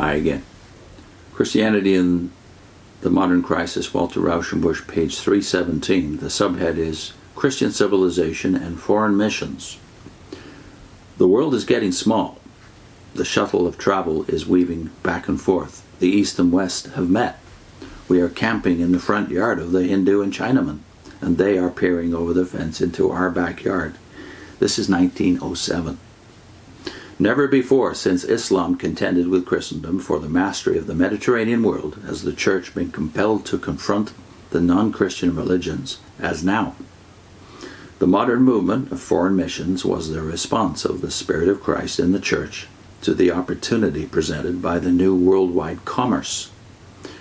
Hi again. Christianity in the Modern Crisis, Walter Rauschenbusch, page 317. The subhead is Christian Civilization and Foreign Missions. The world is getting small. The shuttle of travel is weaving back and forth. The East and West have met. We are camping in the front yard of the Hindu and Chinaman, and they are peering over the fence into our backyard. This is 1907. Never before since Islam contended with Christendom for the mastery of the Mediterranean world has the Church been compelled to confront the non-Christian religions as now. The modern movement of foreign missions was the response of the Spirit of Christ in the Church to the opportunity presented by the new worldwide commerce.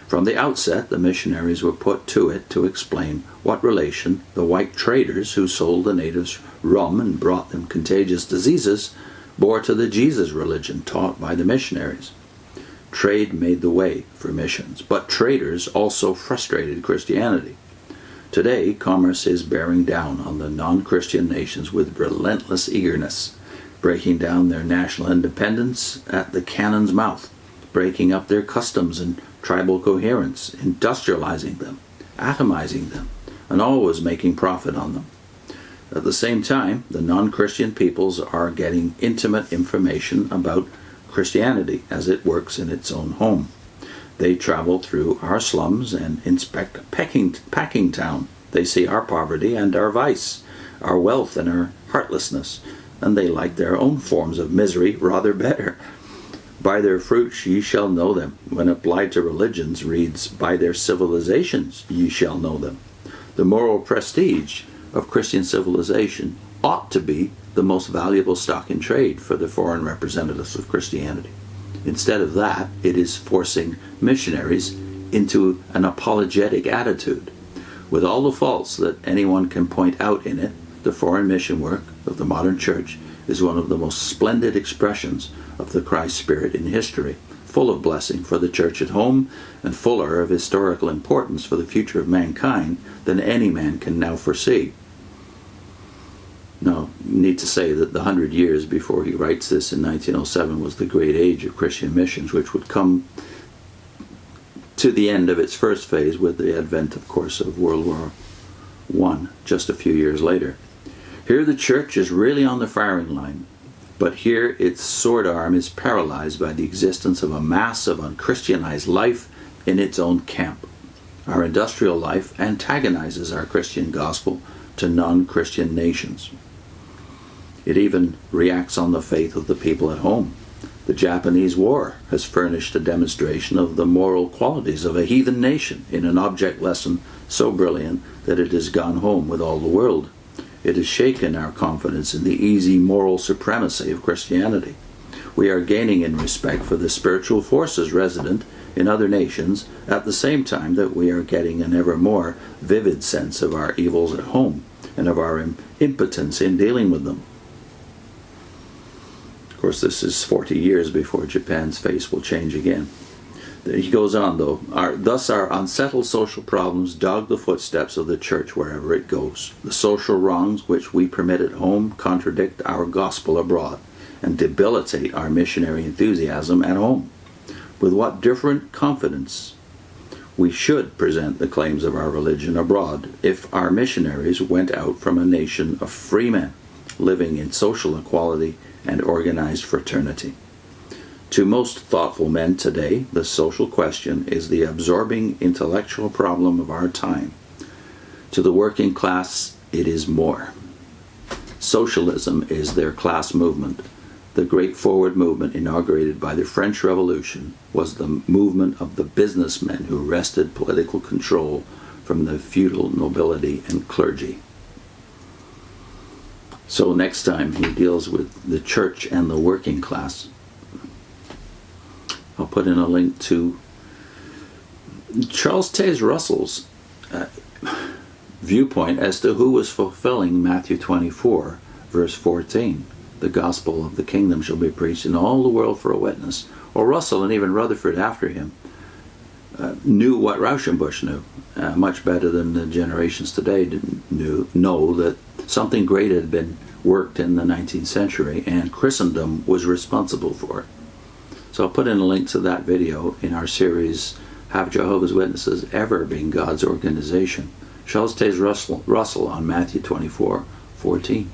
From the outset, the missionaries were put to it to explain what relation the white traders who sold the natives rum and brought them contagious diseases bore to the Jesus religion taught by the missionaries. Trade made the way for missions, but traders also frustrated Christianity. Today, commerce is bearing down on the non-Christian nations with relentless eagerness, breaking down their national independence at the cannon's mouth, breaking up their customs and tribal coherence, industrializing them, atomizing them, and always making profit on them. At the same time, the non-Christian peoples are getting intimate information about Christianity as it works in its own home. They travel through our slums and inspect Packingtown. They see our poverty and our vice, our wealth and our heartlessness, and they like their own forms of misery rather better. By their fruits ye shall know them, when applied to religions reads, by their civilizations ye shall know them. The moral prestige of Christian civilization ought to be the most valuable stock in trade for the foreign representatives of Christianity. Instead of that, it is forcing missionaries into an apologetic attitude. With all the faults that anyone can point out in it, the foreign mission work of the modern church is one of the most splendid expressions of the Christ spirit in history, full of blessing for the church at home and fuller of historical importance for the future of mankind than any man can now foresee. Now, you need to say that the 100 years before he writes this in 1907 was the great age of Christian missions, which would come to the end of its first phase with the advent, of course, of World War I, just a few years later. Here the church is really on the firing line, but here its sword arm is paralyzed by the existence of a mass of unchristianized life in its own camp. Our industrial life antagonizes our Christian gospel to non-Christian nations. It even reacts on the faith of the people at home. The Japanese War has furnished a demonstration of the moral qualities of a heathen nation in an object lesson so brilliant that it has gone home with all the world. It has shaken our confidence in the easy moral supremacy of Christianity. We are gaining in respect for the spiritual forces resident in other nations at the same time that we are getting an ever more vivid sense of our evils at home and of our impotence in dealing with them. Of course, this is 40 years before Japan's face will change again. He goes on, though. Thus our unsettled social problems dog the footsteps of the church wherever it goes. The social wrongs which we permit at home contradict our gospel abroad and debilitate our missionary enthusiasm at home. With what different confidence we should present the claims of our religion abroad if our missionaries went out from a nation of free men living in social equality and organized fraternity. To most thoughtful men today, the social question is the absorbing intellectual problem of our time. To the working class, it is more. Socialism is their class movement. The great forward movement inaugurated by the French Revolution was the movement of the businessmen who wrested political control from the feudal nobility and clergy. So next time he deals with the church and the working class. I'll put in a link to Charles Taze Russell's viewpoint as to who was fulfilling Matthew 24, verse 14. The gospel of the kingdom shall be preached in all the world for a witness. Well, Russell and even Rutherford after him knew what Rauschenbusch knew, much better than the generations today know that something great had been worked in the 19th century and Christendom was responsible for it. So I'll put in a link to that video in our series, Have Jehovah's Witnesses Ever Been God's Organization? Charles Taze Russell on Matthew 24:14.